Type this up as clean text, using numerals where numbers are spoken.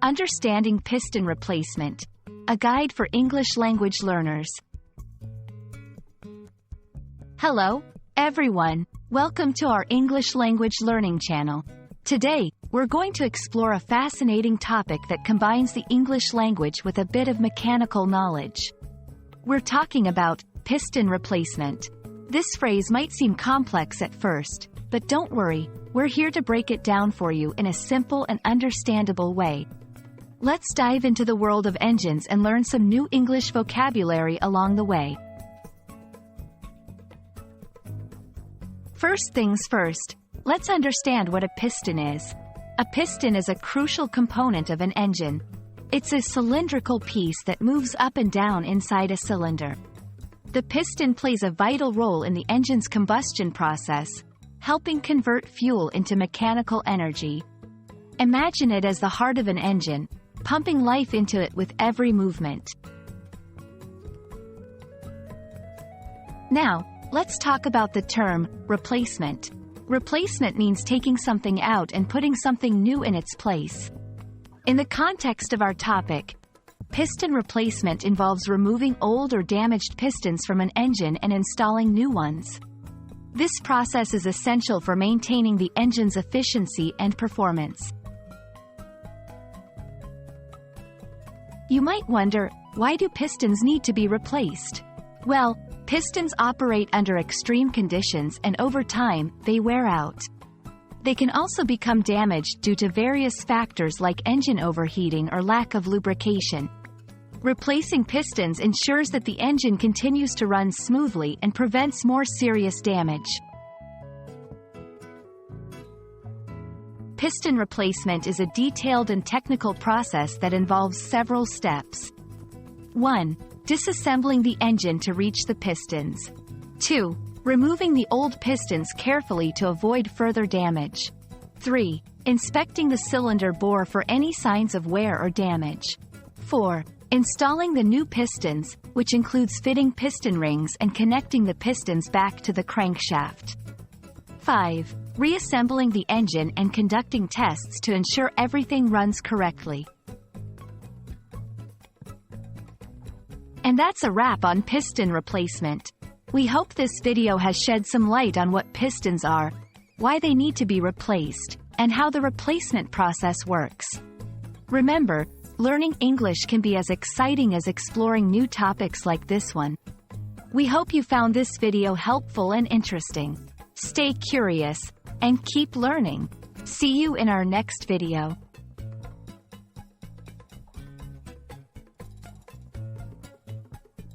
Understanding Piston Replacement, a guide for English language learners. Hello, everyone. Welcome to our English language learning channel. Today, we're going to explore a fascinating topic that combines the English language with a bit of mechanical knowledge. We're talking about piston replacement. This phrase might seem complex at first, but don't worry, we're here to break it down for you in a simple and understandable way. Let's dive into the world of engines and learn some new English vocabulary along the way. First things first, let's understand what a piston is. A piston is a crucial component of an engine. It's a cylindrical piece that moves up and down inside a cylinder. The piston plays a vital role in the engine's combustion process, helping convert fuel into mechanical energy. Imagine it as the heart of an engine, pumping life into it with every movement. Now, let's talk about the term replacement. Replacement means taking something out and putting something new in its place. In the context of our topic, piston replacement involves removing old or damaged pistons from an engine and installing new ones. This process is essential for maintaining the engine's efficiency and performance. You might wonder, why do pistons need to be replaced? Well, pistons operate under extreme conditions and over time, they wear out. They can also become damaged due to various factors like engine overheating or lack of lubrication. Replacing pistons ensures that the engine continues to run smoothly and prevents more serious damage. Piston replacement is a detailed and technical process that involves several steps. 1. Disassembling the engine to reach the pistons. 2. Removing the old pistons carefully to avoid further damage. 3. Inspecting the cylinder bore for any signs of wear or damage. 4. Installing the new pistons, which includes fitting piston rings and connecting the pistons back to the crankshaft. 5. Reassembling the engine and conducting tests to ensure everything runs correctly. And that's a wrap on piston replacement. We hope this video has shed some light on what pistons are, why they need to be replaced, and how the replacement process works. Remember, learning English can be as exciting as exploring new topics like this one. We hope you found this video helpful and interesting. Stay curious, and keep learning. See you in our next video.